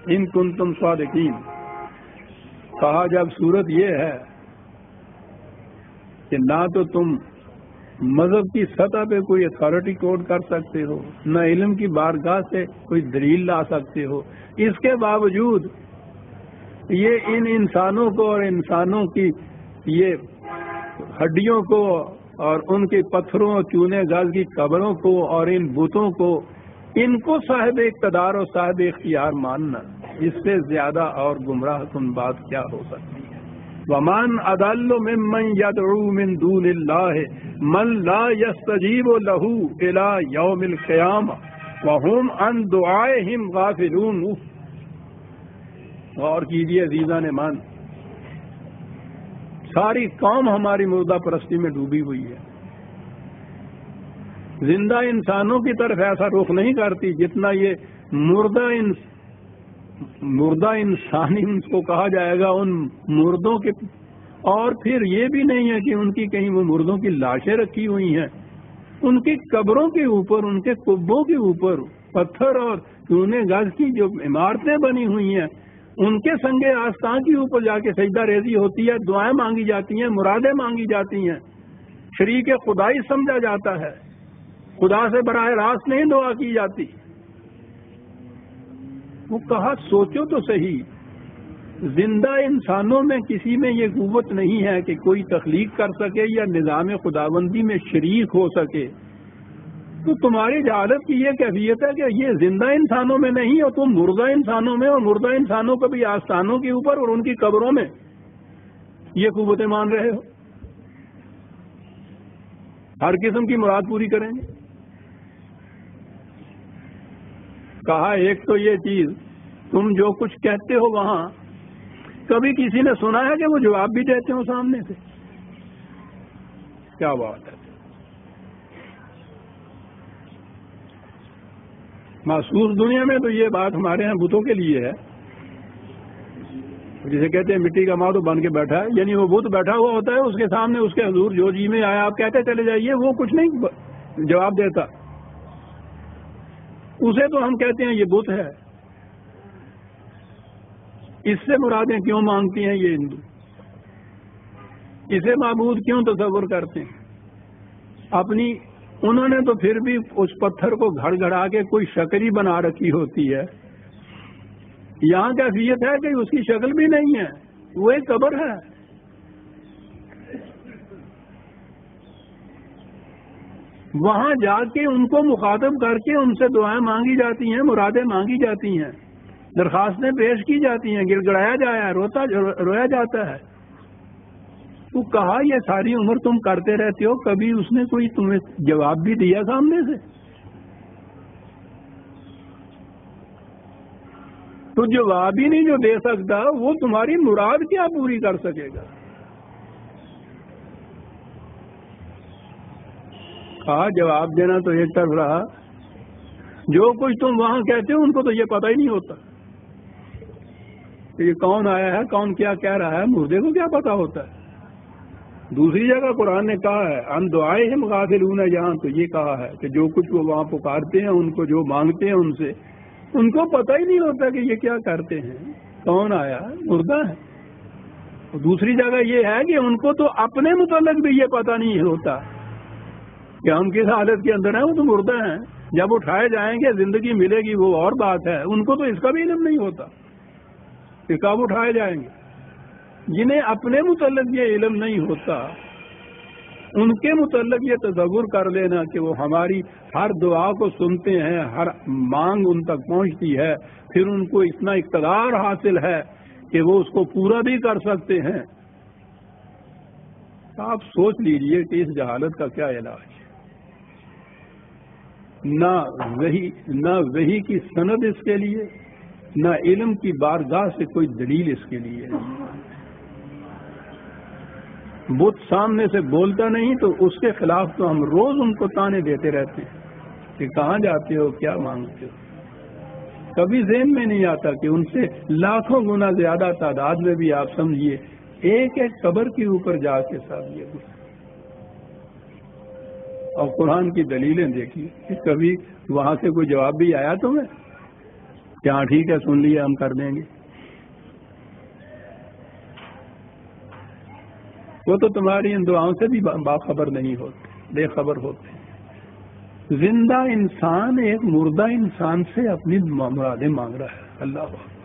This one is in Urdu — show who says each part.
Speaker 1: ان کنتم صادقین. کہا جب صورت یہ ہے کہ نہ تو تم مذہب کی سطح پہ کوئی اتھارٹی کوڈ کر سکتے ہو، نہ علم کی بارگاہ سے کوئی دلیل لا سکتے ہو، اس کے باوجود یہ ان انسانوں کو اور انسانوں کی یہ ہڈیوں کو اور ان کے پتھروں اور چونے گاز کی قبروں کو اور ان بتوں کو، ان کو صاحب اقتدار اور صاحب اختیار ماننا، اس سے زیادہ اور گمراہ کن بات کیا ہو سکتی ہے؟ وَمَنْ أَضَلُّ مِمَّنْ يَدْعُو مِنْ دُونِ اللَّهِ مَنْ لَا يَسْتَجِيبُ لَهُ إِلَى يَوْمِ الْقِيَامَةِ وَهُمْ عَنْ دُعَائِهِمْ غَافِلُونَ. غور کیجیے عزیزان مان، ساری قوم ہماری مردہ پرستی میں ڈوبی ہوئی ہے. زندہ انسانوں کی طرف ایسا رخ نہیں کرتی جتنا یہ مردہ انسانی ان کو کہا جائے گا، ان مردوں کے. اور پھر یہ بھی نہیں ہے کہ ان کی کہیں وہ مردوں کی لاشیں رکھی ہوئی ہیں، ان کی قبروں کے اوپر، ان کے قبوں کے اوپر پتھر اور چونے گاز کی جو عمارتیں بنی ہوئی ہیں، ان کے سنگ آستان کے اوپر جا کے سجدہ ریزی ہوتی ہے، دعائیں مانگی جاتی ہیں، مرادیں مانگی جاتی ہیں، شریک خدائی سمجھا جاتا ہے، خدا سے براہ راست نہیں دعا کی جاتی. وہ کہا سوچو تو صحیح، زندہ انسانوں میں کسی میں یہ قوت نہیں ہے کہ کوئی تخلیق کر سکے یا نظام خداوندی میں شریک ہو سکے. تو تمہاری جہالت کی یہ کیفیت ہے کہ یہ زندہ انسانوں میں نہیں، اور تم مردہ انسانوں میں، اور مردہ انسانوں کو بھی آستانوں کے اوپر اور ان کی قبروں میں یہ قوتیں مان رہے ہو. ہر قسم کی مراد پوری کریں گے. کہا ایک تو یہ چیز، تم جو کچھ کہتے ہو وہاں کبھی کسی نے سنا ہے کہ وہ جواب بھی دیتے ہو سامنے سے؟ کیا بات ہے. محسوس دنیا میں تو یہ بات ہمارے ہاں بتوں کے لیے ہے، جسے کہتے ہیں مٹی کا ماں تو بن کے بیٹھا ہے، یعنی وہ بت بیٹھا ہوا ہوتا ہے، اس کے سامنے اس کے حضور جو جی میں آیا آپ کہتے چلے جائیے، وہ کچھ نہیں جواب دیتا. اسے تو ہم کہتے ہیں یہ بت ہے. اس سے مرادیں کیوں مانگتی ہیں یہ ہندو؟ اسے معبود کیوں تصور کرتے ہیں؟ اپنی انہوں نے تو پھر بھی اس پتھر کو گھڑ گھڑا کے کوئی شکل ہی بنا رکھی ہوتی ہے. یہاں کیفیت ہے کہ اس کی شکل بھی نہیں ہے، وہ ایک قبر ہے. وہاں جا کے ان کو مخاطب کر کے ان سے دعائیں مانگی جاتی ہیں، مرادیں مانگی جاتی ہیں، درخواستیں پیش کی جاتی ہیں، گڑ گڑایا جایا رویا جاتا ہے. تو کہا یہ ساری عمر تم کرتے رہتے ہو، کبھی اس نے کوئی تمہیں جواب بھی دیا سامنے سے؟ تو جواب ہی نہیں جو دے سکتا، وہ تمہاری مراد کیا پوری کر سکے گا؟ کہا جواب دینا تو ایک طرف رہا، جو کچھ تم وہاں کہتے ہو ان کو تو یہ پتہ ہی نہیں ہوتا کہ یہ کون آیا ہے، کون کیا کہہ رہا ہے، مردے کو کیا پتا ہوتا ہے. دوسری جگہ قرآن نے کہا ہے ان دعائہم غافلون، یہاں تو یہ کہا ہے کہ جو کچھ وہ وہاں پکارتے ہیں، ان کو جو مانگتے ہیں ان سے ان کو پتہ ہی نہیں ہوتا کہ یہ کیا کرتے ہیں، کون آیا، مردہ ہے. دوسری جگہ یہ ہے کہ ان کو تو اپنے متعلق بھی یہ پتہ نہیں ہوتا کہ ہم کس حالت کے اندر ہیں، وہ تو مردہ ہیں. جب اٹھائے جائیں گے زندگی ملے گی وہ اور بات ہے. ان کو تو اس کا بھی علم نہیں ہوتا کہ کب اٹھائے جائیں گے. جنہیں اپنے متعلق یہ علم نہیں ہوتا، ان کے متعلق یہ تصور کر لینا کہ وہ ہماری ہر دعا کو سنتے ہیں، ہر مانگ ان تک پہنچتی ہے، پھر ان کو اتنا اقتدار حاصل ہے کہ وہ اس کو پورا بھی کر سکتے ہیں. آپ سوچ لیجئے کہ اس جہالت کا کیا علاج ہے. نہ وحی کی سند اس کے لیے، نہ علم کی بارگاہ سے کوئی دلیل اس کے لیے. بت سامنے سے بولتا نہیں تو اس کے خلاف تو ہم روز ان کو تانے دیتے رہتے ہیں کہ کہاں جاتے ہو، کیا مانگتے ہو. کبھی ذہن میں نہیں آتا کہ ان سے لاکھوں گنا زیادہ تعداد میں بھی آپ سمجھیے ایک ایک قبر کے اوپر جا کے ساتھ یہ گزرے. اور قرآن کی دلیلیں دیکھیے کہ کبھی وہاں سے کوئی جواب بھی آیا تمہیں؟ کہ ہاں ٹھیک ہے سن لیا ہم کر دیں گے. وہ تو تمہاری ان دعاؤں سے بھی باخبر نہیں ہوتے، بے خبر ہوتے. زندہ انسان ایک مردہ انسان سے اپنی مرادیں مانگ رہا ہے. اللہ